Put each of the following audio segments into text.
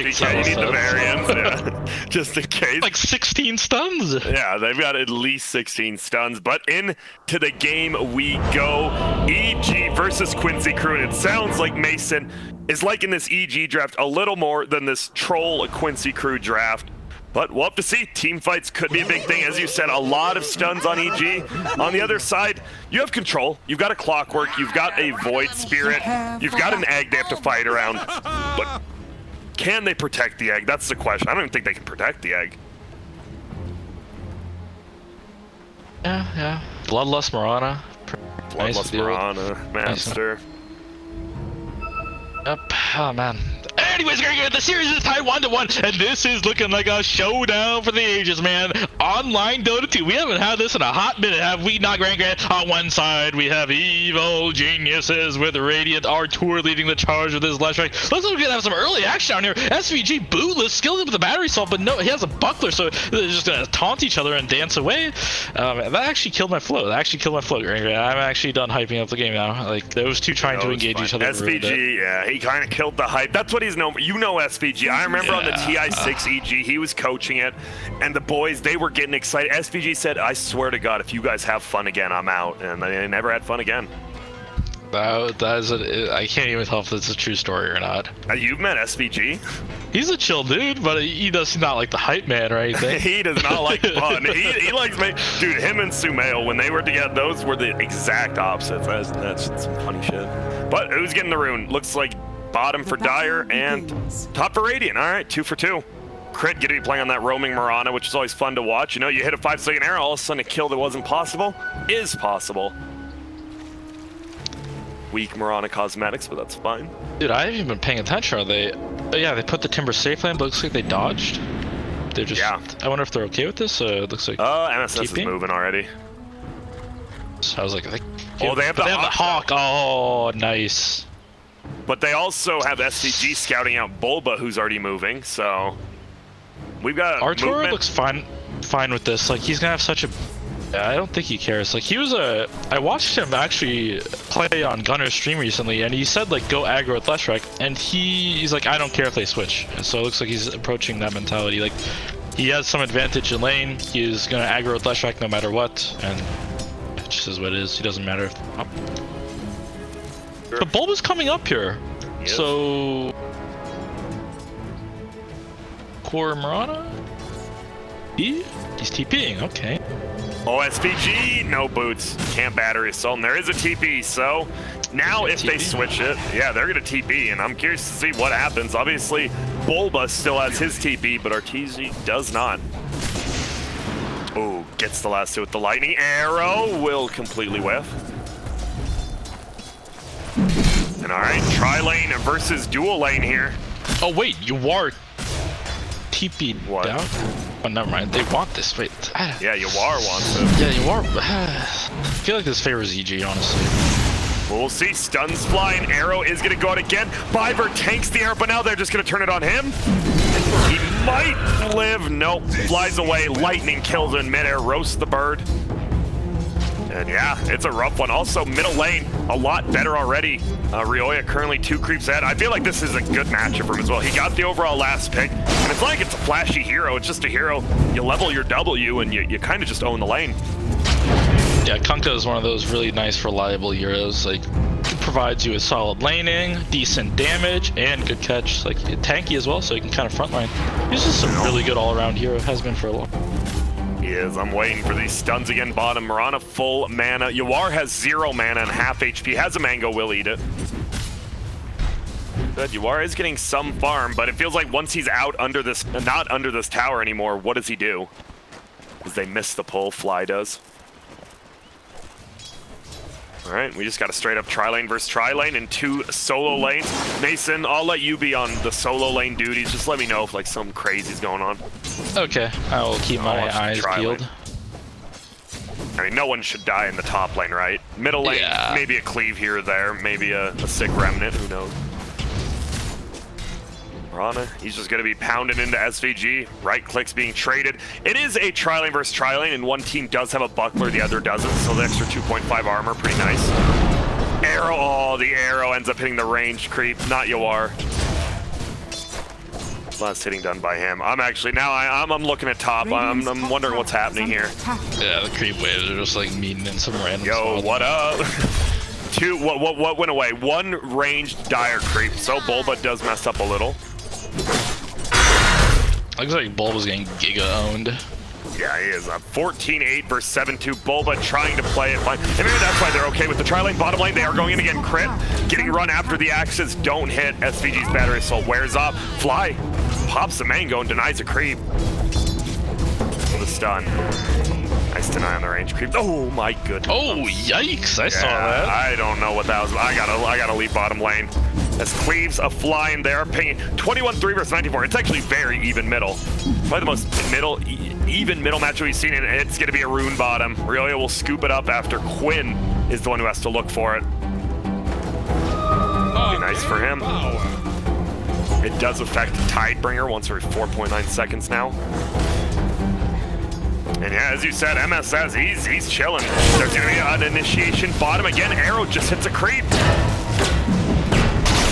BK, you need the variants, yeah. Just in case. Like 16 stuns. Yeah, they've got at least 16 stuns, but into the game we go. EG versus Quincy crew, and it sounds like Mason is liking this EG draft a little more than this troll Quincy crew draft. But we'll have to see. Team fights could be a big thing. As you said, a lot of stuns on EG. On the other side, you have control. You've got a Clockwork. You've got a Void Spirit. You've got an Egg they have to fight around. But can they protect the Egg? That's the question. I don't even think they can protect the Egg. Yeah. Bloodlust Mirana. Bloodlust Mirana, Master. Yep. Oh, man. Anyways, the series is tied 1-1, and this is looking like a showdown for the ages, man. Online Dota 2. We haven't had this in a hot minute, have we not, Grand? On one side, we have evil geniuses with Radiant Artur leading the charge with his left strike. Looks like we're gonna have some early action down here. SVG bootless, skilled with the battery assault, but no, he has a buckler, so they're just gonna taunt each other and dance away. That actually killed my flow. Grand. I'm actually done hyping up the game now. Like, those two trying to engage each other. SVG, yeah, he kind of killed the hype. That's what he's known. You know SVG. I remember on the TI6 EG, he was coaching it, and the boys, they were getting excited. SVG said, I swear to God, if you guys have fun again, I'm out. And they never had fun again. I can't even tell if that's a true story or not. You've met SVG? He's a chill dude, but he's not like the hype man or anything. He does not like fun. he likes me. Dude, him and Sumail, when they were together, those were the exact opposites. That's some funny shit. But who's getting the rune? Looks like bottom for Dire and top for Radiant. All right, 2 for 2. Crit gonna be playing on that roaming Mirana, which is always fun to watch. You know, you hit a 5-second arrow, all of a sudden a kill that wasn't possible is possible. Weak Mirana cosmetics, but that's fine. Dude, I haven't even been paying attention. Are they? Oh, yeah, they put the Timber safe lane, but looks like they dodged. They're just. Yeah. I wonder if they're okay with this. It looks like. MSS is moving already. So I was like, they have the Hawk. Oh, nice. But they also have SVG scouting out Bulba, who's already moving. So we've got Artur looks fine with this. Like, he's gonna have such a. I don't think he cares. Like, he was I watched him actually play on Gunner's stream recently, and he said, like, go aggro with Leshrac, and he's like, I don't care if they switch. And so it looks like he's approaching that mentality. Like, he has some advantage in lane. He's gonna aggro with Leshrac no matter what, and it just is what it is. He doesn't matter if. Sure. But Bulba's coming up here, so Core Mirana. He's TPing. Okay. Oh, SVG, no boots, can't battery assault, and there is a TP, so now if they switch it, yeah, they're gonna TP, and I'm curious to see what happens. Obviously, Bulba still has his TP, but Arteezy does not. Oh, gets the last two with the lightning arrow, will completely whiff. And all right, tri-lane versus dual lane here. Oh wait, you are TP'd down? Oh, never mind. They want this. Wait. Yeah, Yawar wants it. Yeah, Yawar. I feel like this favors EG, honestly. We'll see. Stuns flying. Arrow is going to go out again. Biver tanks the arrow, but now they're just going to turn it on him. He might live. Nope. Flies away. Lightning kills him in midair. Roasts the bird. And yeah, it's a rough one. Also, middle lane, a lot better already. Rioya currently 2 creeps ahead. I feel like this is a good matchup for him as well. He got the overall last pick, and it's not like it's a flashy hero. It's just a hero. You level your W, and you kind of just own the lane. Yeah, Kunkka is one of those really nice, reliable heroes. Like, it provides you with solid laning, decent damage, and good catch. Like, tanky as well, so you can kind of frontline. He's just a really good all-around hero. Has been for a long. He is. I'm waiting for these stuns again. Bottom, Mirana full mana. Yawar has 0 mana and half HP. Has a mango, will eat it. Good. Yawar is getting some farm, but it feels like once he's out under this, not under this tower anymore, what does he do? Because they miss the pull. Fly does. All right, we just got a straight up tri-lane versus tri-lane and 2 solo lanes. Mason, I'll let you be on the solo lane duties. Just let me know if like something crazy's going on. Okay, I will keep my eyes peeled. I mean, no one should die in the top lane, right? Middle lane, maybe a cleave here or there, maybe a sick remnant, who knows? Mirana, he's just going to be pounding into SVG. Right clicks being traded. It is a tri-lane versus tri-lane, and one team does have a buckler, the other doesn't, so the extra 2.5 armor, pretty nice. Arrow, oh, the arrow ends up hitting the range creep, not Yawar. Last hitting done by him. I'm actually now I'm looking at top. I'm wondering what's happening here. Yeah, the creep waves are just like meeting in some random Yo, spot. what up? Two. What went away? One ranged dire creep. So Bulba does mess up a little. Looks like Bulba's getting giga owned. Yeah, he is. 14-8 versus 7-2. Bulba trying to play it fine. And maybe that's why they're okay with the tri-lane. Bottom lane, they are going in again. Crit, getting run after the axes. Don't hit. SVG's battery assault wears off. Fly pops the mango and denies a creep. For the stun. Nice deny on the range creep. Oh my goodness. Oh, yikes. I saw that. I don't know what that was. I gotta leave bottom lane. As Cleaves a fly in there, pinging 21-3 versus 94. It's actually very even middle. Probably the most even middle match we've seen, and it's going to be a rune bottom. Rioya will scoop it up after Quinn is the one who has to look for it. Be nice for him. It does affect Tidebringer once every 4.9 seconds now. And yeah, as you said, MS says he's chilling. There's going to be an initiation bottom again. Arrow just hits a creep.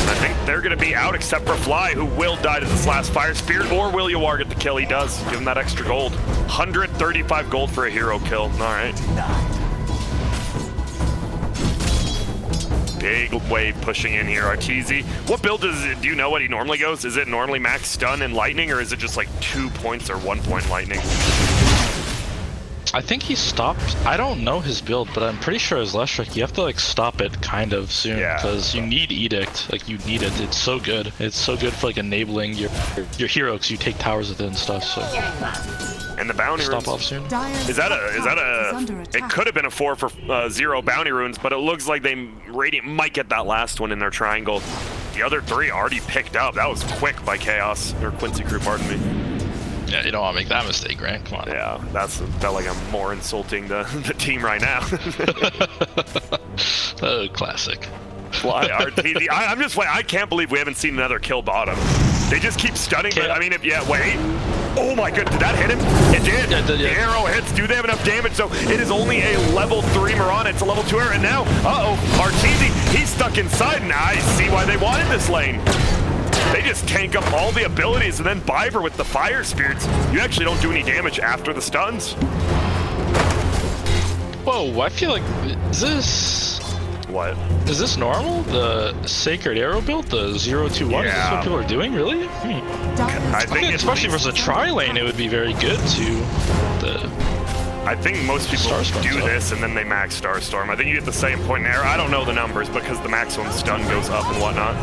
I think they're going to be out except for Fly, who will die to this last Fire Spirit, or will Yawar get the kill? He does. Give him that extra gold. 135 gold for a hero kill. All right. Big wave pushing in here. Arteezy. What build is it? Do you know what he normally goes? Is it normally max stun and lightning, or is it just like 2 points or 1 point lightning? I think he stopped. I don't know his build, but I'm pretty sure his Leshrac, you have to like stop it kind of soon, because you need Edict. Like you need it. It's so good. It's so good for like enabling your hero, because you take towers with it and stuff. So. And the bounty runes. Stop off soon. Is that a? It could have been a 4 for 0 bounty runes, but it looks like they Radiant might get that last one in their triangle. The other 3 already picked up. That was quick by Chaos or Quincy crew. Pardon me. Yeah, you don't want to make that mistake, Grant. Come on. Yeah, felt like I'm more insulting the team right now. Oh, classic. Fly RTZ. I'm just waiting. I can't believe we haven't seen another kill bottom. They just keep stunning. But, I mean, wait. Oh my god, did that hit him? It did. Yeah, it did, yeah. The arrow hits. Do they have enough damage? So it is only a level 3 Mirana. It's a level 2 arrow. And now, RTZ, he's stuck inside. And I see why they wanted this lane. They just tank up all the abilities, and then Biver with the Fire Spirits, you actually don't do any damage after the stuns. Whoa, I feel like, is this... What? Is this normal? The Sacred Arrow build? The 021? Yeah. Is this what people are doing, really? I think especially versus a tri-lane, it would be very good to the... I think most people do this and then they max Starstorm. I think you get the same point in arrow. I don't know the numbers because the maximum stun goes up and whatnot.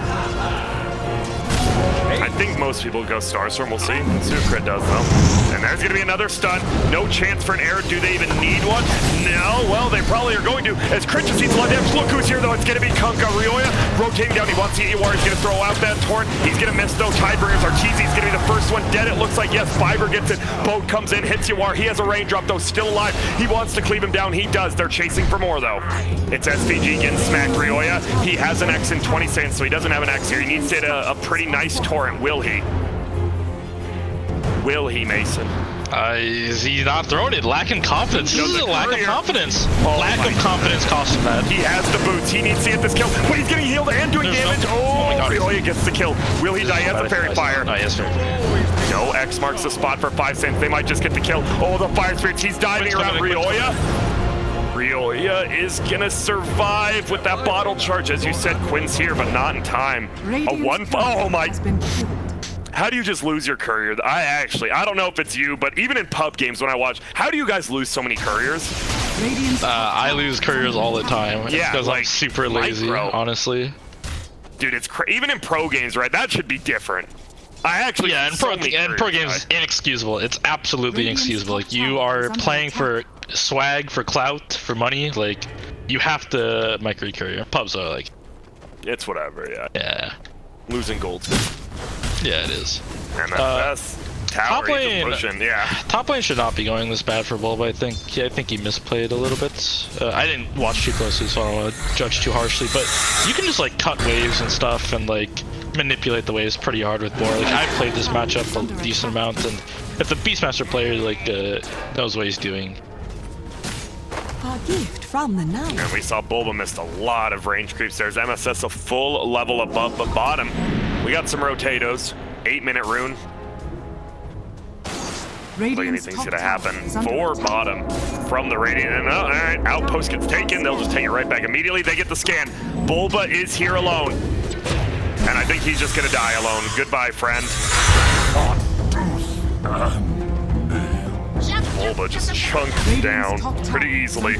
I think most people go Starstorm. We'll see. Let's see what Crit does, though. And there's going to be another stun. No chance for an arrow. Do they even need one? No. Well, they probably are going to. As Crit just sees blood damage. Look who's here, though. It's going to be Kunkka. Rioya rotating down. He wants the Yawar. He's going to throw out that torrent. He's going to miss, though. Tidebringer's Arteezy's going to be the first one dead. It looks like, yes, Biver gets it. Boat comes in, hits Yawar. He has a raindrop, though. Still alive. He wants to cleave him down. He does. They're chasing for more, though. It's SVG getting smacked. Rioya, he has an X in 20 seconds, so he doesn't have an X here. He needs to hit a pretty nice torrent. Will he? Will he, Mason? Is he not throwing it? Lacking confidence. This is a lack of confidence. Oh, lack of confidence cost him that. He has the boots. He needs to get this kill, but he's getting healed and doing damage. Rioya gets the kill. Will he die? He has the fairy fire. No, yes, sir. No, X marks the spot for 5 seconds. They might just get the kill. Oh, the Fire Spirits. He's diving around Rioya. Rioya is gonna survive with that bottle charge. As you said, Quinn's here, but not in time. A 1. Oh my. How do you just lose your courier? I don't know if it's you, but even in pub games when I watch, how do you guys lose so many couriers? I lose couriers all the time. Yeah, because I'm super lazy, honestly. Dude, it's even in pro games, right? That should be different. In pro games is inexcusable. It's absolutely inexcusable. Like, you are playing for swag, for clout, for money. Like, you have to micro courier. Pubs are like, it's whatever. Yeah. Yeah. Losing gold. Yeah, it is. MFS. Tower, top lane, yeah. Top lane should not be going this bad for Bulba. I think he misplayed a little bit. I didn't watch too closely, so I don't want to judge too harshly. But you can just like cut waves and stuff, and like manipulate the waves pretty hard with Boar. Like, I've played this matchup a decent amount, and if the Beastmaster player like knows what he's doing. A gift from the night. And we saw Bulba missed a lot of range creeps. There's MSS a full level above the bottom. We got some rotatos. 8-minute rune. Like anything's gonna happen for bottom from the Radiant. And all right, outpost gets taken. They'll just take it right back immediately. They get the scan. Bulba is here alone, and I think he's just gonna die alone. Goodbye, friend. Bulba just chunked down pretty easily.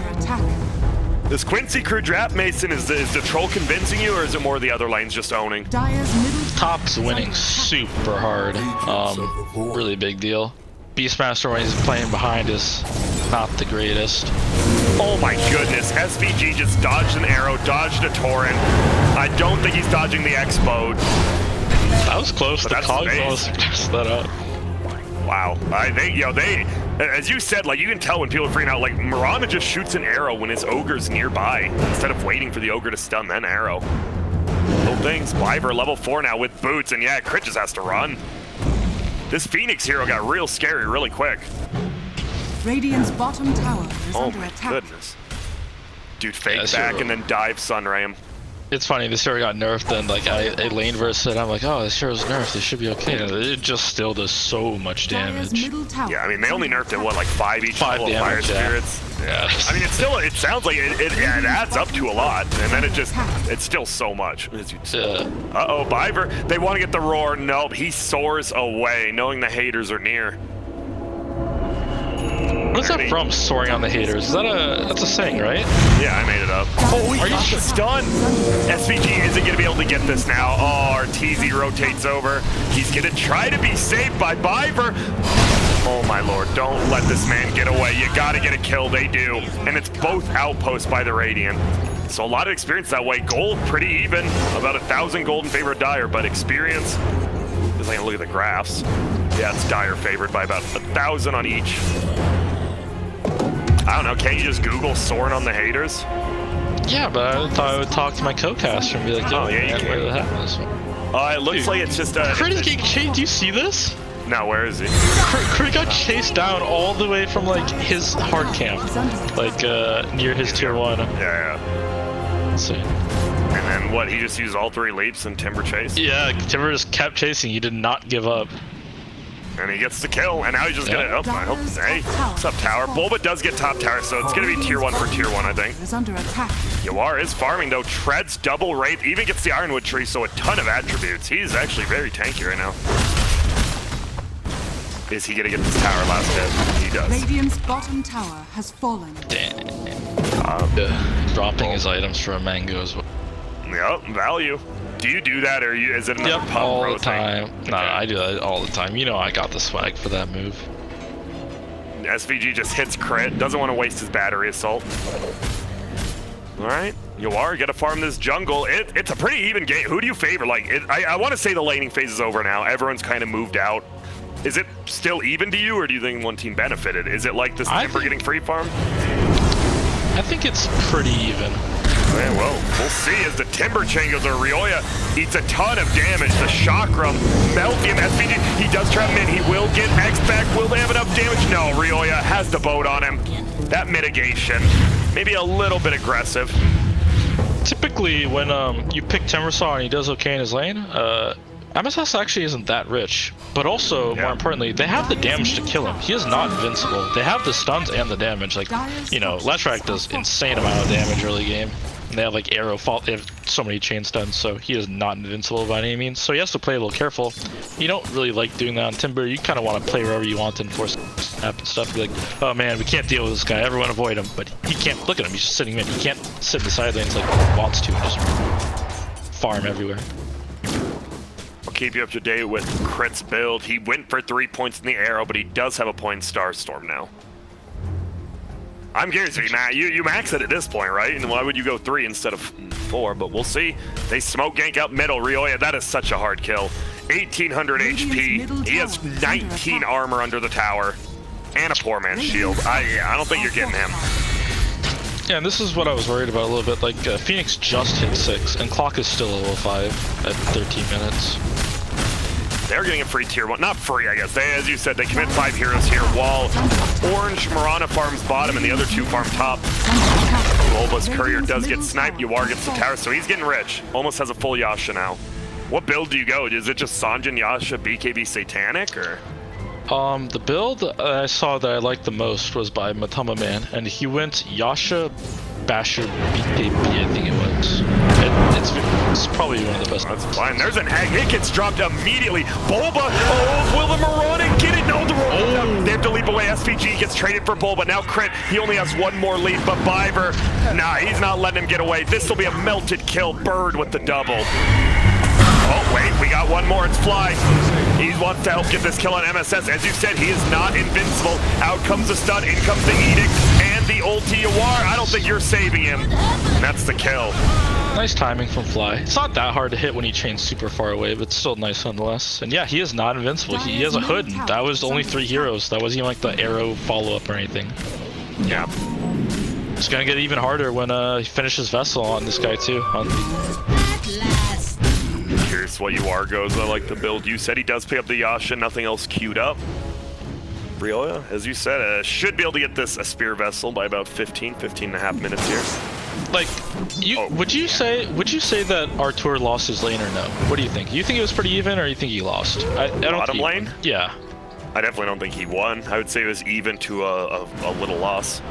This Quincy crew draft, Mason, is the troll convincing you, or is it more the other lanes just owning? Top's winning super hard. Really big deal. Beastmaster, when he's playing behind, is not the greatest. Oh my goodness, SVG just dodged an arrow, dodged a torrent. I don't think he's dodging the explode. That was close. The cogs almost messed that up. Wow, I think, they, as you said, like, you can tell when people are freaking out, like, Mirana just shoots an arrow when his ogre's nearby, instead of waiting for the ogre to stun, then arrow. Little things, Wyver level 4 now with boots, and yeah, Crit just has to run. This Phoenix hero got real scary really quick. Radiant's bottom tower is Oh under my attack. goodness. Dude, fake back and then dive Sunray him. It's funny, this hero got nerfed, and like I lane versus it, I'm like, oh, this hero's nerfed, it should be okay. It just still does so much damage. Yeah, I mean, they only nerfed it, what, like 5 each? 5 damage, Fire Spirits? Yeah. I mean, it sounds like it adds up to a lot, and then it's still so much. Uh-oh, Biver, they want to get the roar. Nope, he soars away, knowing the haters are near. What's that from, soaring on the haters? Is that that's a saying, right? Yeah, I made it up. Oh, he got the stun. SVG isn't going to be able to get this now. Oh, RTZ rotates over. He's going to try to be saved by Biver. Oh my lord, don't let this man get away. You got to get a kill, they do. And it's both outposts by the Radiant. So a lot of experience that way. Gold, pretty even. About 1,000 gold in favor of Dire, but experience, because I can look at the graphs. Yeah, it's Dire favored by about 1,000 on each. I don't know, can't you just Google soaring on the haters? Yeah, but I thought I would talk to my co-caster and be like, yo, yeah, man, where the heck was this one? It looks like it's just a... Crit is getting chased, do you see this? No, where is he? Crit got chased down all the way from like his hard camp, like near his tier 1. Yeah. Insane. And then what, he just used all 3 leaps and Timber chased? Yeah, Timber just kept chasing, he did not give up. And he gets the kill, and now he's just gonna, I hope, hey, what's up, tower? Bulba does get top tower, so it's gonna be tier 1 for tier 1, I think. Yawar is farming, though, treads double Wraith, even gets the Ironwood tree, so a ton of attributes. He's actually very tanky right now. Is he gonna get this tower last hit? He does. Radiant's bottom tower has fallen. Damn. Dropping his items for a mango as well. Yep, value. Do you do that, or is it another pump all bro the time. thing? No, Okay. I do that all the time. You know I got the swag for that move. SVG just hits crit, doesn't want to waste his battery assault. All right, Yawar, gotta farm this jungle. It's a pretty even game. Who do you favor? Like, I want to say the laning phase is over now. Everyone's kind of moved out. Is it still even to you, or do you think one team benefited? Is it like this Timber getting free farm? I think it's pretty even. Okay, well, we'll see as the Timber chain goes. Rioya eats a ton of damage. The Chakram melting him. SVG, he does trap him in. He will get X back. Will they have enough damage? No, Rioya has the boat on him. That mitigation, maybe a little bit aggressive. Typically, when you pick Timbersaw and he does okay in his lane, MSS actually isn't that rich. But also, more importantly, they have the damage to kill him. He is not invincible. They have the stuns and the damage. Like, you know, Leshrac does insane amount of damage early game. And they have like arrow fault. They have so many chain stuns, so he is not invincible by any means. So he has to play a little careful. You don't really like doing that on Timber. You kind of want to play wherever you want and force snap and stuff. Be like, oh man, we can't deal with this guy. Everyone avoid him. But he can't. Look at him. He's just sitting in. He can't sit in the side lanes like he wants to and just farm everywhere. I'll keep you up to date with Crit's build. He went for 3 points in the arrow, but he does have a point in Starstorm now. I'm curious, Matt, you max it at this point, right? And why would you go 3 instead of 4? But we'll see. They smoke gank out middle. Rioya, that is such a hard kill. 1,800 HP. He has 19 armor under the tower. And a poor man's shield. I don't think you're getting him. Yeah, and this is what I was worried about a little bit. Like, Phoenix just hit 6, and Clock is still level 5 at 13 minutes. They're getting a free tier 1. Not free, I guess. They, as you said, they commit 5 heroes here, while Orange Mirana farms bottom and the other 2 farm top. Bulba's courier does get sniped. Yawar gets the tower, so he's getting rich. Almost has a full Yasha now. What build do you go? Is it just Sanjin, Yasha, BKB, Satanic, or? The build I saw that I liked the most was by Matama Man, and he went Yasha, Basher, BKB, I think it was. It's probably one of the best. That's fine. There's an egg. It gets dropped immediately. Bulba. Oh, will the Marauder get it? No, the roll. They have to leap away. SPG gets traded for Bulba. Now Crit. He only has one more lead, but Biver, nah, he's not letting him get away. This will be a melted kill. Bird with the double. Oh, wait, we got one more. It's Fly. He wants to help get this kill on MSS. As you said, he is not invincible. Out comes the stun. In comes the Edict and the ulti Awar. I don't think you're saving him. And that's the kill. Nice timing from Fly. It's not that hard to hit when he chains super far away, but still nice nonetheless. And yeah, he is not invincible. He has a hood, and that was only 3 heroes. That wasn't even like the arrow follow-up or anything. Yeah. It's gonna get even harder when he finishes Vessel on this guy too. Here's what UR goes. I like the build. You said he does pick up the Yasha, nothing else queued up. Briola, as you said, should be able to get this a spear vessel by about 15 and a half minutes here. Like, would you say that Artur lost his lane or no? What do you think? You think it was pretty even, or you think he lost? I don't Bottom lane? Yeah. I definitely don't think he won. I would say it was even to a little loss.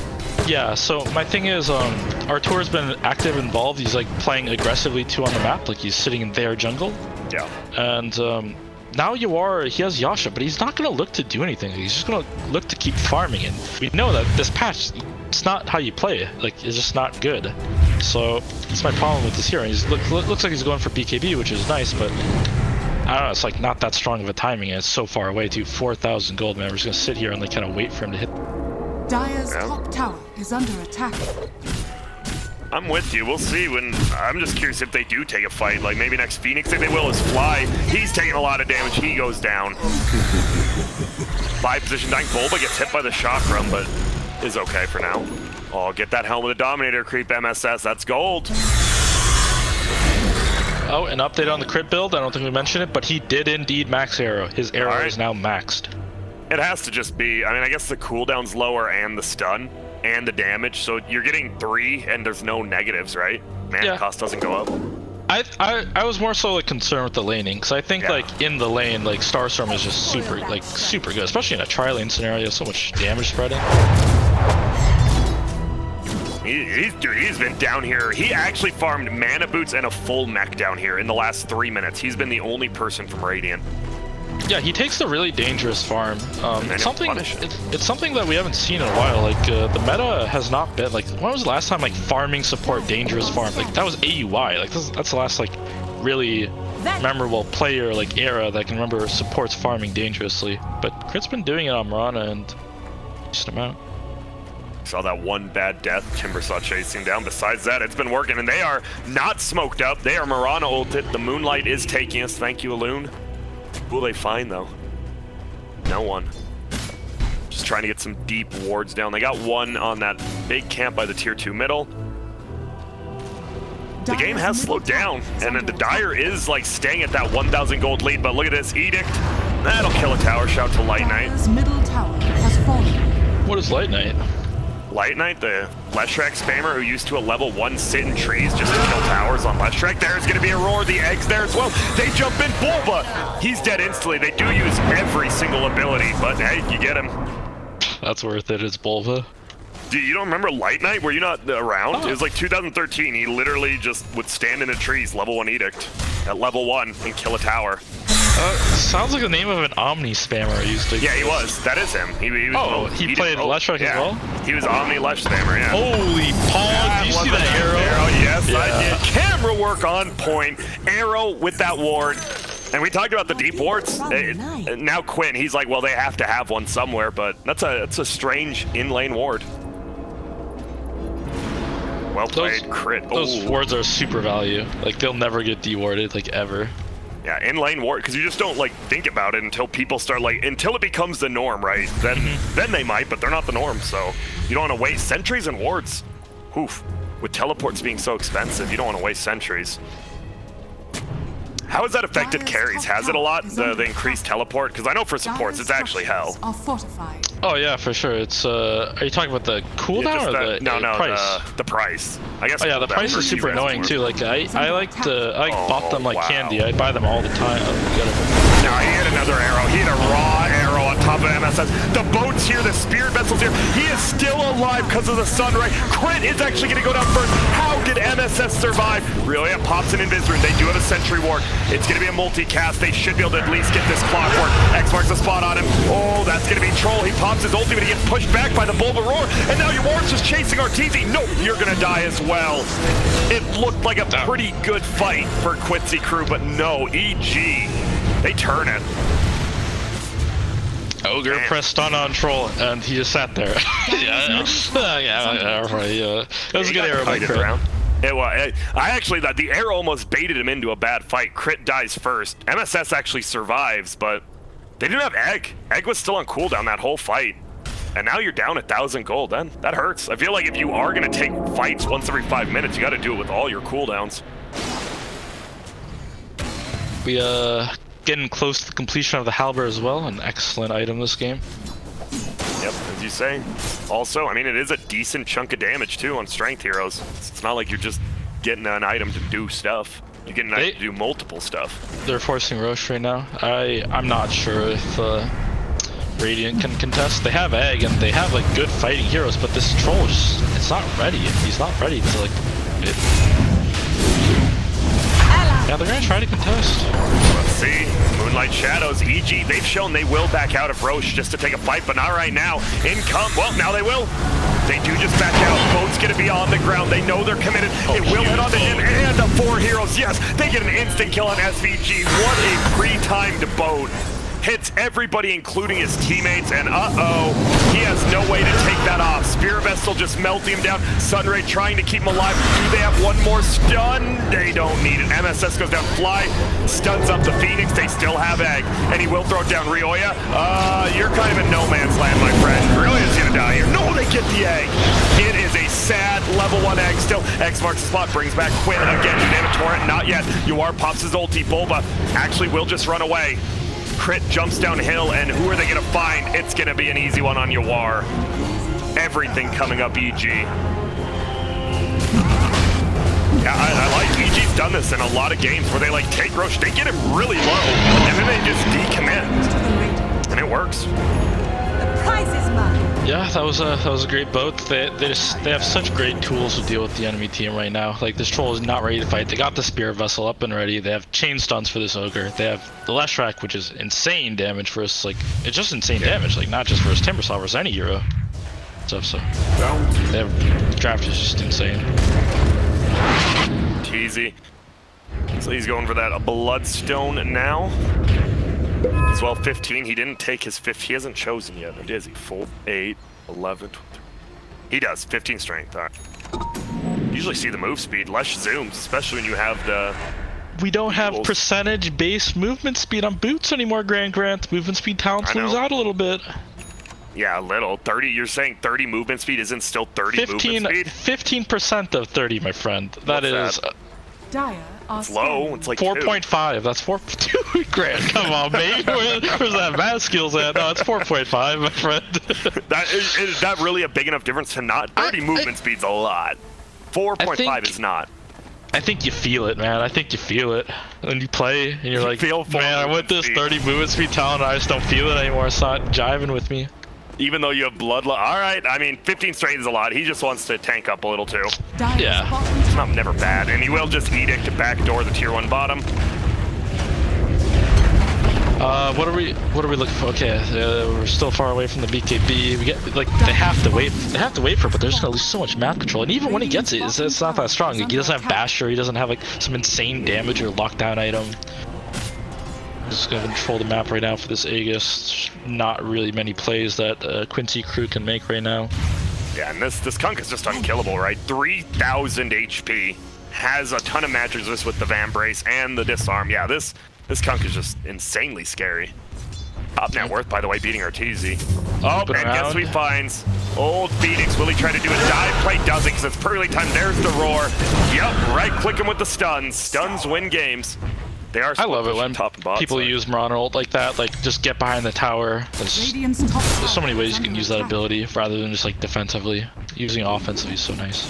Yeah, so my thing is, Artur's been active, involved. He's like playing aggressively too on the map, like he's sitting in their jungle. Yeah. And now he has Yasha, but he's not gonna look to do anything. He's just gonna look to keep farming, and we know that this patch, it's not how you play. Like, it's just not good. So that's my problem with this hero. He's looks like he's going for BKB, which is nice, but I don't know. It's like not that strong of a timing, and it's so far away too. 4,000 gold. Man, we're just gonna sit here and like kind of wait for him to hit. Dire's top tower is under attack. I'm with you. We'll see. I'm just curious if they do take a fight. Like maybe next Phoenix, if they will, is Fly. He's taking a lot of damage. He goes down. 5 position dying. Bulba gets hit by the chakram, but is okay for now. Oh, get that helmet of Dominator creep MSS. That's gold. Oh, an update on the crit build. I don't think we mentioned it, but he did indeed max arrow. His arrow is now maxed. It has to just be, I mean, I guess the cooldown's lower and the stun and the damage, so you're getting 3 and there's no negatives, right? Mana cost doesn't go up. I was more so like concerned with the laning, because I think like in the lane, like Starstorm is just super good, especially in a tri-lane scenario. So much damage spreading. Dude, he's been down here. He actually farmed mana boots and a full mech down here in the last 3 minutes. He's been the only person from Radiant. Yeah, he takes the really dangerous farm. It's something that we haven't seen in a while. Like the meta has not been like. When was the last time like farming support dangerous farm? Like that was AUI. Like that's the last like really memorable player like era that I can remember supports farming dangerously. But Crit's been doing it on Mirana and decent amount. Saw that one bad death Timbersaw chasing down. Besides that, it's been working, and they are not smoked up. They are Mirana ulted. The Moonlight is taking us. Thank you, Alune. Who will they find, though? No one. Just trying to get some deep wards down. They got one on that big camp by the tier 2 middle. The game has slowed down, and then the Dire is like staying at that 1,000 gold lead, but look at this Edict. That'll kill a tower. Shout to Light Knight. Middle tower has fallen. What is Light Knight? Light Knight, the Leshrac spammer who used to a level 1 sit in trees just to kill towers on Leshrac. There's going to be a roar. The eggs there as well. They jump in. Bulba. He's dead instantly. They do use every single ability, but hey, you get him. That's worth it. It's Bulba. Dude, you don't remember Light Knight? Were you not around? Oh. It was like 2013. He literally just would stand in the trees, level 1 Edict, at level 1 and kill a tower. Sounds like the name of an Omni spammer I used to. Yeah, he was. That is him. He played Leshrac as well? He was Omni Lesh spammer, yeah. Holy Paul, do you see that arrow? Yes, yeah. I did. Camera work on point. Arrow with that ward. And we talked about the deep wards. Now Quinn, he's like, well, they have to have one somewhere, but that's a strange in-lane ward. Well played, Crit. Those wards are super value. Like, they'll never get dewarded, like, ever. Yeah, in-lane ward, because you just don't, like, think about it until people start, like, until it becomes the norm, right? Then they might, but they're not the norm, so you don't want to waste sentries and wards. Oof. With teleports being so expensive, you don't want to waste sentries. How has that affected carries? Has it a lot, the increased teleport? Because I know for supports, it's actually hell. Oh yeah, for sure. It's are you talking about the cooldown or the price? The price. I guess. Oh yeah, the price is super annoying too. Like I bought them like candy. I buy them all the time. Now he hit another arrow. He hit a raw arrow on top of MSS. The boat's here, the spirit vessel's here. He is still alive because of the sun ray. Crit is actually going to go down first. How did MSS survive? Really, it pops an Invis-Rune. They do have a Sentry Ward. It's going to be a multicast. They should be able to at least get this clockwork. X marks the spot on him. Oh, that's going to be Troll. He pops his ultimate. He gets pushed back by the Bulbaroar. And now Yawar's just chasing Arteezy. Nope, you're going to die as well. It looked like a pretty good fight for Quincy crew, but no, EG. They turn it. Ogre pressed stun on Troll, and he just sat there. yeah, it was a good arrow by Crit. It was. I actually thought the arrow almost baited him into a bad fight. Crit dies first. MSS actually survives, but they didn't have Egg. Egg was still on cooldown that whole fight. And now you're down 1,000 gold. Then that hurts. I feel like if you are going to take fights once every 5 minutes, you got to do it with all your cooldowns. We getting close to the completion of the Halberd as well. An excellent item this game. Yep, as you say. Also, I mean, it is a decent chunk of damage too on strength heroes. It's not like you're just getting an item to do stuff. You're getting an item to do multiple stuff. They're forcing Roche right now. I'm not sure if Radiant can contest. They have Egg and they have like good fighting heroes, but this Troll just, it's not ready. He's not ready to like Yeah, they're gonna try to contest. Let's see. Moonlight Shadows, EG, they've shown they will back out of Roche just to take a fight, but not right now. Well, now they will. They do just back out. Boat's gonna be on the ground. They know they're committed. It will head onto him and the 4 heroes. Yes, they get an instant kill on SVG. What a pre-timed boat. Hits everybody, including his teammates, and he has no way to take that off. Spirit Vestal just melting him down. Sunray trying to keep him alive. Do they have one more stun? They don't need it. MSS goes down, Fly, stuns up the Phoenix. They still have Egg, and he will throw it down. Rioya, you're kind of in no man's land, my friend. Rioya's gonna die here. No, they get the Egg. It is a sad level 1 Egg still. X marks the spot, brings back Quinn again. Dynamic Torrent, not yet. Yuar pops his ulti. Bulba actually will just run away. Crit jumps downhill, and who are they gonna find? It's gonna be an easy one on Yawar. Everything coming up EG. Yeah, I like EG's done this in a lot of games where they like take Roche, they get him really low, and then they just decommit, and it works. The prize is mine. Yeah, that was a great boat. They have such great tools to deal with the enemy team right now. Like this Troll is not ready to fight. They got the Spirit Vessel up and ready. They have chain stuns for this Ogre. They have the Leshrac, which is insane damage for us. Like it's just insane damage. Like not just for his Timbersaw, versus any hero. So they have draft is just insane. Teasy. So he's going for that Bloodstone now. As well, 15. He didn't take his 15. He hasn't chosen yet. Or is he? 4, 8, 11, 12. He does. 15 strength. All right. Usually see the move speed. Less zooms, especially when you have the... We don't have percentage-based movement speed on boots anymore, Grant. Movement speed talents lose out a little bit. Yeah, a little. 30. You're saying 30 movement speed isn't still 30 movement speed? 15% of 30 , my friend. That is... It's low. It's like 4.5. That's 4.2 grand. Come on, mate. Where's that math skills at? No, it's 4.5, my friend. Is that really a big enough difference to not? 30 movement speed's a lot. 4.5 is not. I think you feel it, man. I think you feel it when you play, and you're like, man, I want this 30 movement speed talent. I just don't feel it anymore. It's not jiving with me. Even though you have Bloodlust. All right, I mean, 15 strength is a lot. He just wants to tank up a little too. Yeah. It's not never bad, and he will just Edict to backdoor the tier 1 bottom. What are we looking for? Okay, we're still far away from the BKB. We get like they have to wait for it, but they're just gonna lose so much map control. And even when he gets it, it's not that strong. Like, he doesn't have Basher. He doesn't have like some insane damage or lockdown item. Just gonna control the map right now for this Aegis. Not really many plays that Quincy crew can make right now. Yeah, and this Kunk is just unkillable, right? 3,000 HP, has a ton of match resist with the Vambrace and the Disarm. Yeah, this Kunk is just insanely scary. Top net worth, by the way, beating Arteezy. Oh, and guess who he finds? Old Phoenix. Will he try to do a dive play? Does it, because it's Pearly time. There's the roar. Yep, right-click him with the stuns. Stuns win games. They are. I love it when top and bot people side. use Marauder ult like that, like just get behind the tower. Radiant's top tower There's so many ways you is can under use that attack. ability rather than just like defensively. Using offensively is so nice.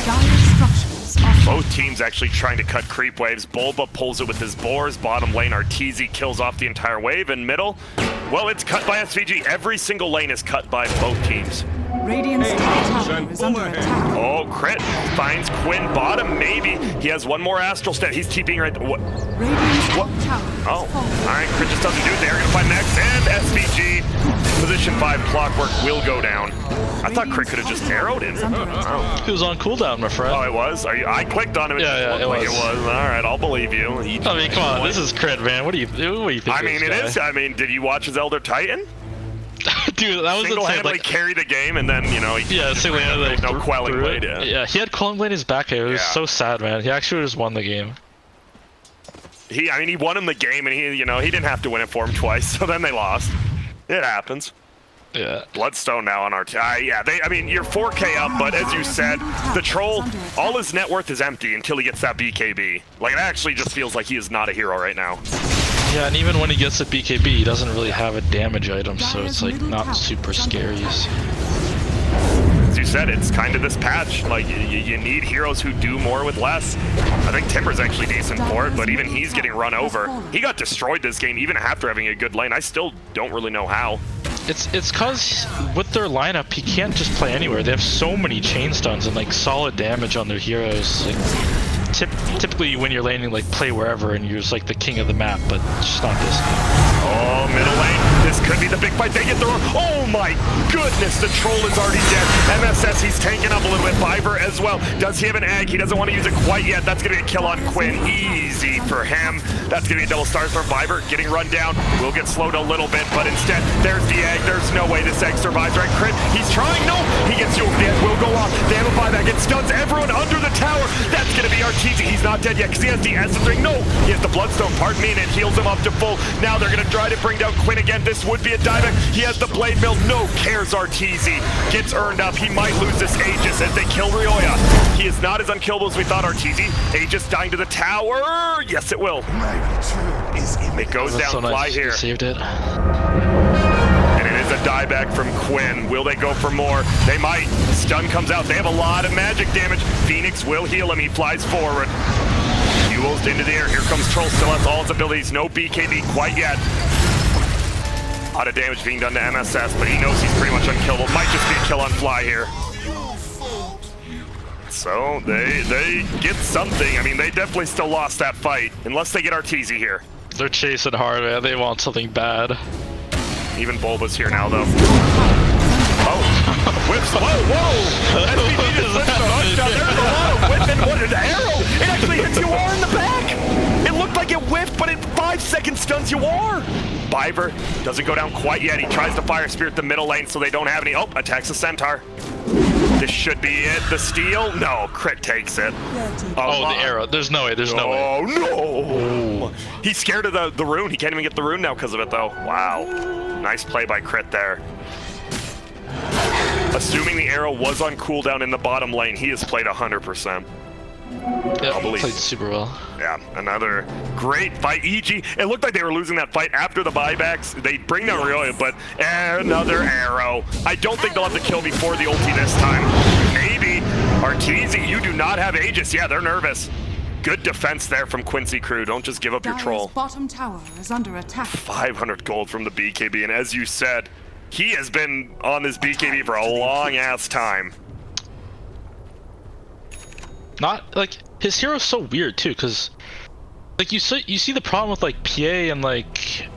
Dire structures are Both teams actually trying to cut creep waves. Bulba pulls it with his boars. Bottom lane, Arteezy kills off the entire wave. And middle, well, it's cut by SVG. Every single lane is cut by both teams. Radiant's top tower is under attack. Oh, crit finds Quinn bottom, maybe. He has one more astral stat. He's TPing right there. What? Radiant's top tower is Oh, falling. all right. Crit just doesn't do it. They're going to find next. And SVG, position 5 clockwork will go down. I thought Crit could have just arrowed him. Oh. He was on cooldown, my friend. Oh, it was? I clicked on him. Yeah, It looked like it it was. was. All right, I'll believe you. I mean, come on, this is crit, man. What do you think? I mean, it is. I mean, did you watch his Elder Titan? Dude, that was insane. Single-handedly Like, carry the game, and then, you know, yeah, single-handedly like, no quelling through blade, it. yeah. He had quelling blade in his back. It was Yeah. so sad, man. He actually just won the game. He won him the game, and he didn't have to win it for him twice, so then they lost. It happens. Yeah. Bloodstone now on our yeah, you're 4K up, but as you said, the troll, all his net worth is empty until he gets that BKB. Like, it actually just feels like he is not a hero right now. Yeah, and even when he gets the BKB, he doesn't really have a damage item, so it's like not super scary. As you said, it's kind of this patch. Like, you need heroes who do more with less. I think Timber's actually decent for it, but even he's getting run over. He got destroyed this game, even after having a good lane. I still don't really know how. It's cause with their lineup, he can't just play anywhere. They have so many chain stuns and like solid damage on their heroes. Like, typically when you're laning, like play wherever and you're just like the king of the map, but just not this game. Oh, middle lane. This could be the big fight. They get the oh my goodness, the troll is already dead. MSS, he's tanking up a little bit. Viver as well. Does he have an egg? He doesn't want to use it quite yet. That's going to be a kill on Quinn. Easy for him. That's going to be a double stars from Viver. Getting run down. Will get slowed a little bit, but instead, there's the egg. There's no way this egg survives, right? Crit, he's trying. No, he gets you. The egg will go off. They have a buyback. It stuns everyone under the tower. That's going to be Arteezy. He's not dead yet because he has the essence ring. No, he has the bloodstone, pardon me, and it heals him up to full. Now they're going to try to bring down Quinn again. This would be a dieback. He has the blade mill. No cares. Arteezy gets earned up. He might lose this Aegis as they kill Rioya. He is not as unkillable as we thought. Arteezy. Aegis dying to the tower. Yes, it will. It goes down. So nice. Fly here. He saved it. And it is a dieback from Quinn. Will they go for more? They might. Stun comes out. They have a lot of magic damage. Phoenix will heal him. He flies forward. Fuels into the air. Here comes Troll. Still has all his abilities. No BKB quite yet. A lot of damage being done to MSS, but he knows he's pretty much unkillable. Might just be a kill on Fly here. So they get something. I mean, they definitely still lost that fight, unless they get Arteezy here. They're chasing hard, man. They want something bad. Even Bulba's here now, though. Oh, whips. Whoa! SPG just whips the hook shot. There's a lot of whipping. What an arrow! It actually hits you R in the back. It looked like it whiffed, but in 5 seconds stuns you R. Viver doesn't go down quite yet. He tries to fire spirit the middle lane, so they don't have any. Oh, attacks the centaur. This should be it. The steal? No, crit takes it. Oh, the arrow. There's no way. There's no way. Oh, no! He's scared of the rune. He can't even get the rune now because of it, though. Wow. Nice play by Crit there. Assuming the arrow was on cooldown in the bottom lane, he has played 100%. Yeah, played super well. Yeah, another great fight. EG, it looked like they were losing that fight after the buybacks. They bring down Rioya, but another arrow. I don't think they'll have the kill before the ulti this time. Maybe. Arteezy, you do not have Aegis. Yeah, they're nervous. Good defense there from Quincy crew. Don't just give up your troll. Bottom tower is under attack. 500 gold from the BKB, and as you said, he has been on this BKB for a long-ass time. Not like his hero's so weird too, because like you see the problem with like PA and like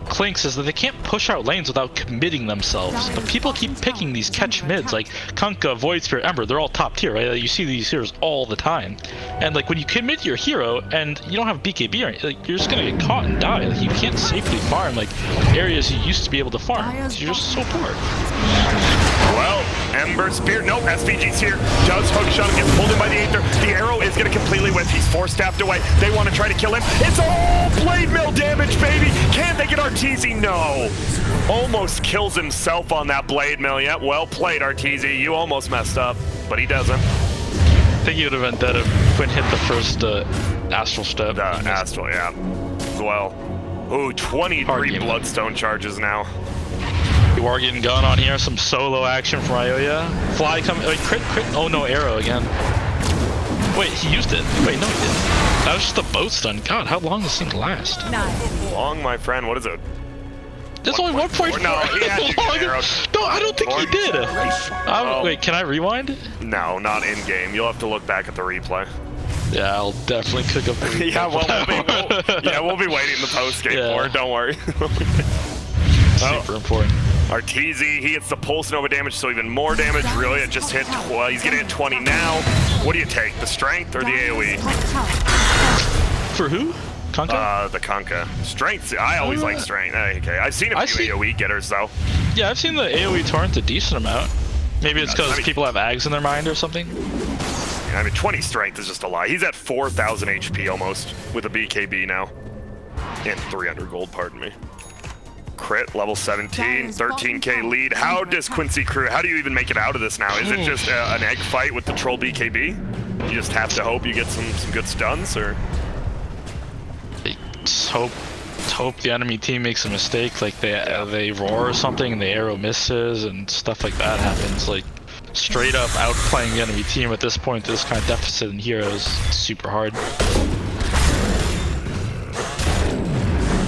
Clinks is that they can't push out lanes without committing themselves. But people keep picking these catch mids like Kunkka, Void Spirit, Ember. They're all top tier, right? Like, you see these heroes all the time, and like when you commit your hero and you don't have BKB, or anything, like you're just gonna get caught and die. Like you can't safely farm like areas you used to be able to farm. You're just so poor. Well, Ember Spear, no, SVG's here, does hook shot him, gets pulled in by the Aether. The arrow is going to completely whiff. He's 4-staffed away. They want to try to kill him. It's all blade mill damage, baby. Can they get Arteezy? No. Almost kills himself on that blade mill. Yeah, well played, Arteezy. You almost messed up, but he doesn't. I think he would have been dead if Quinn hit the first Astral Step. The Astral, yeah. As well. Ooh, 23 Bloodstone charges now. You are getting gun on here. Some solo action from Ioya. Fly coming. Wait, crit. Oh no, arrow again. Wait, he used it. Wait, no, he didn't. That was just a boat stun. God, how long does this thing last? Long, my friend. What is it? There's only 1.4. No, he had to get arrowed. No, I don't think he did. Wait, can I rewind it? No, not in game. You'll have to look back at the replay. Yeah, I'll definitely cook up the replay. We'll be waiting the post game for it. Don't worry. Super important. Arteezy, he hits the Pulse Nova damage, so even more damage. Really, it just hit. He's gonna hit 20 now. What do you take? The Strength or the AoE? For who? Conka? The Conka. Strength. I always like Strength. Okay, I've seen a few AoE getters though. Yeah, I've seen the AoE torrent a decent amount. Maybe it's because people have Ags in their mind or something. I mean, 20 Strength is just a lie. He's at 4,000 HP almost with a BKB now. And 300 gold, pardon me. Crit, level 17, 13k lead. How does Quincy crew, how do you even make it out of this now? Is it just an egg fight with the troll BKB? You just have to hope you get some good stuns, or? Just hope the enemy team makes a mistake, like they roar or something and the arrow misses and stuff like that happens. Like straight up outplaying the enemy team at this point, this kind of deficit in heroes, super hard.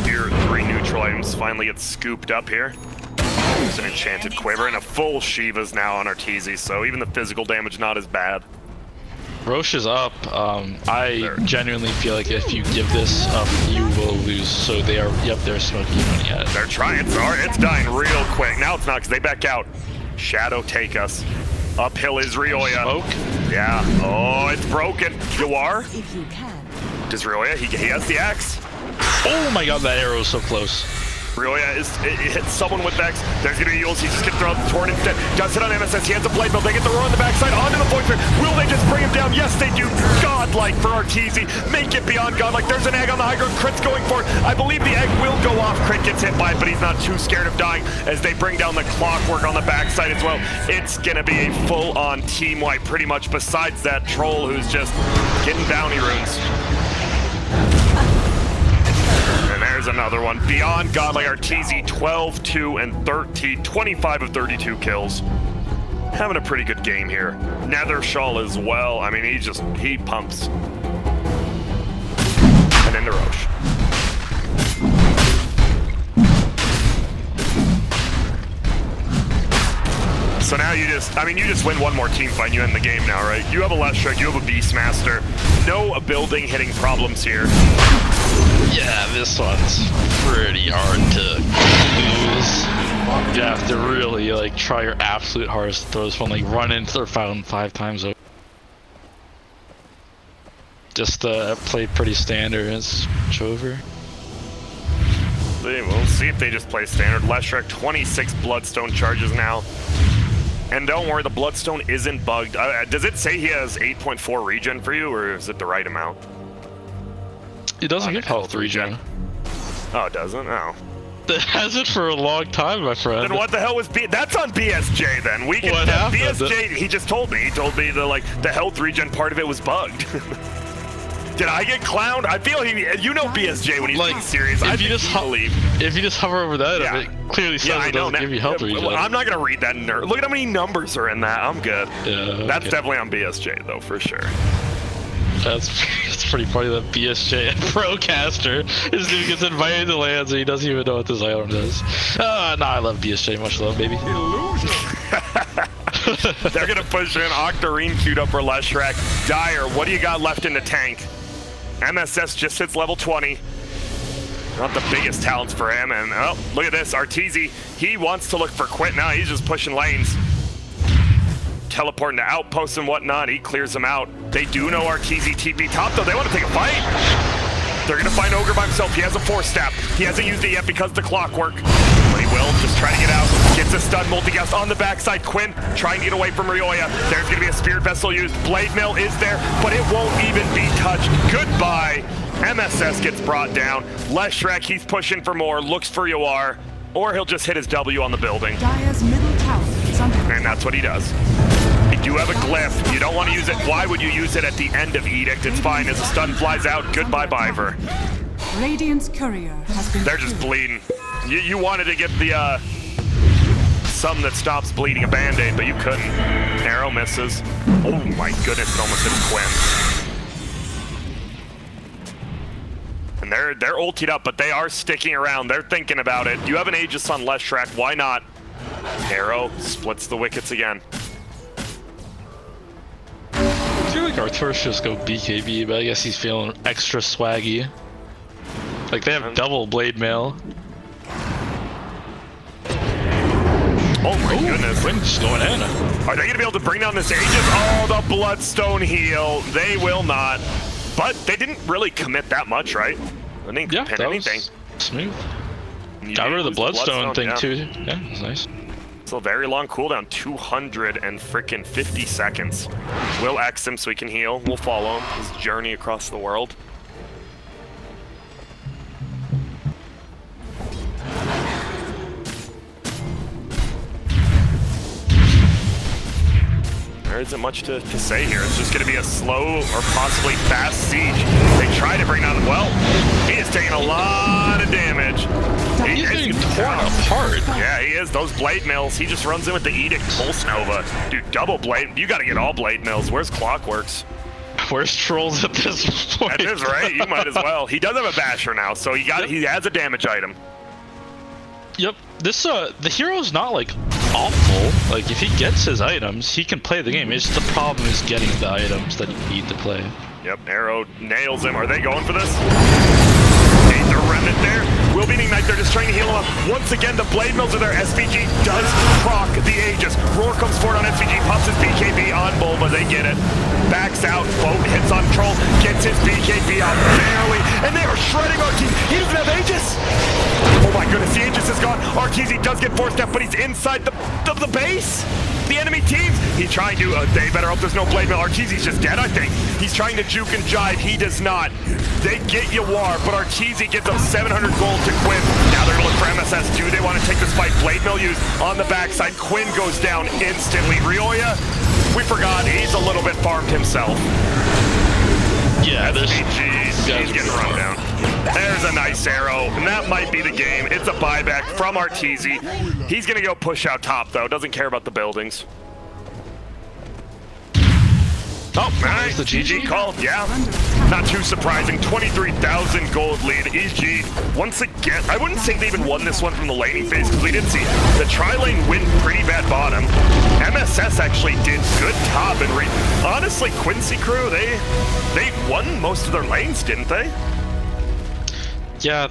Your 3 neutral items finally get scooped up here. There's an enchanted quiver and a full Shiva's now on Arteezy, so even the physical damage not as bad. Roche is up. I genuinely feel like if you give this up, you will lose. So they are, yep, they're smoking money at it. They're trying, sorry, it's dying real quick. Now it's not, because they back out. Shadow take us. Uphill is Ryoya. Smoke? Yeah. Oh, it's broken. Yawar? If you can. Does Ryoya? He has the axe. Oh my god, that arrow is so close. Ryoya it hits someone with X. There's gonna be Yules. He's just gonna throw the Torn instead. Does it on MSS. He has a blade build. They get the roar on the backside onto the void sphere. Will they just bring him down? Yes, they do. Godlike for Arteezy. Make it beyond godlike. There's an egg on the high ground. Crit's going for it. I believe the egg will go off. Crit gets hit by it, but he's not too scared of dying as they bring down the clockwork on the backside as well. It's gonna be a full-on team wipe pretty much, besides that troll who's just getting bounty runes. And there's another one. Beyond godlike Arteezy, 12, 2, and 13. 25 of 32 kills. Having a pretty good game here. Nether Shawl as well. I mean, he pumps. And then the Roche. So now you just win one more team fight and you end the game now, right? You have a Leshrac, you have a Beastmaster. No building hitting problems here. Yeah, this one's pretty hard to lose. You have to really like try your absolute hardest to throw this one, like run into their fountain 5 times over. Just play pretty standard and it's over. We'll see if they just play standard. Leshrac, 26 Bloodstone charges now. And don't worry, the Bloodstone isn't bugged. Does it say he has 8.4 regen for you, or is it the right amount? It doesn't give health regen. Oh, it doesn't? Oh. It hasn't for a long time, my friend. Then what the hell was that's on BSJ then. We can BSJ, he just told me. He told me the health regen part of it was bugged. Did I get clowned? I feel BSJ when he's being serious. If you just hover over that, it clearly says it doesn't give you health regen. Well, I'm not gonna read that. Look at how many numbers are in that. I'm good. Yeah, that's definitely on BSJ though, for sure. It's pretty funny that BSJ Procaster is dude gets invited to lands and he doesn't even know what this island is. No, I love BSJ, much love, baby. They're gonna push in Octarine queued up for Leshrac. Dire, what do you got left in the tank? MSS just hits level 20. Not the biggest talents for him, and oh, look at this, Arteezy. He wants to look for Quit now. He's just pushing lanes. Teleporting to outposts and whatnot. He clears them out. They do know Arteezy TP top, though. They want to take a fight. They're going to find Ogre by himself. He has a 4-step. He hasn't used it yet because of the clockwork. But he will just try to get out. Gets a stun multi-cast on the backside. Quinn trying to get away from Ryoya. There's going to be a Spirit Vessel used. Blade Mill is there, but it won't even be touched. Goodbye. MSS gets brought down. Leshrac, he's pushing for more. Looks for Yawar. Or he'll just hit his W on the building. Dire's middle tower is under and that's what he does. You do have a glyph. You don't want to use it. Why would you use it at the end of Edict? It's fine. As the stun flies out, goodbye, Biver. Radiant's courier has been They're just bleeding. You wanted to get the, some that stops bleeding, a Band-Aid, but you couldn't. Arrow misses. Oh my goodness, it almost hits Quinn. And they're ultied up, but they are sticking around. They're thinking about it. You have an Aegis on Leshrac, why not? Arrow splits the wickets again. I feel like Arthur should just go BKB, but I guess he's feeling extra swaggy. Like, they have double blade mail. Oh my goodness. Quinn's going in. Are they going to be able to bring down this Aegis? Oh, the Bloodstone heal. They will not. But they didn't really commit that much, right? They didn't commit anything. Smooth. You Got rid of the Bloodstone thing, yeah. too. Yeah, it's nice. It's a very long cooldown, 250 seconds. We'll X him so he can heal. We'll follow him, his journey across the world. There isn't much to say here. It's just going to be a slow or possibly fast siege. They try to bring down, well, he is taking a lot of damage. He's getting torn apart. Yeah, he is. Those blade mills, he just runs in with the Edict Pulse Nova. Dude, double blade. You got to get all blade mills. Where's Clockworks? Where's Trolls at this point? That is right. You might as well. He does have a Basher now, so he has a damage item. Yep. This the hero's not like awful. Like if he gets his items, he can play the game. It's just the problem is getting the items that you need to play. Yep, Arrow nails him. Are they going for this? Hey, the remnant there. Will be Ignite. They're just trying to heal him up. Once again, the blade mills are there. SVG does proc the Aegis. Roar comes forward on SVG, pops his BKB on Bulba. They get it. Backs out. Boat hits on Troll. Gets his BKB out barely. And they are shredding Arteezy. He doesn't have Aegis. Oh my goodness, the Aegis is gone. Arteezy does get forced out, but he's inside the base. The enemy teams. He's trying to, they better hope there's no blade mail. Arteezy's just dead, I think. He's trying to juke and jive. He does not. They get Yawar, but Arteezy gets up 700 gold to Quinn. Now they're going to look for MSS. Do they want to take this fight? Blade mill used on the backside. Quinn goes down instantly. Rioya, we forgot, he's a little bit farmed himself. Yeah, he's getting run down. There's a nice arrow, and that might be the game. It's a buyback from Arteezy. He's going to go push out top, though. Doesn't care about the buildings. Oh, nice. The GG called, yeah. Not too surprising. 23,000 gold lead. EG, once again, I wouldn't say they even won this one from the laning phase, because we didn't see the tri-lane win pretty bad bottom. MSS actually did good top, and honestly, Quincy crew, they won most of their lanes, didn't they? Yeah,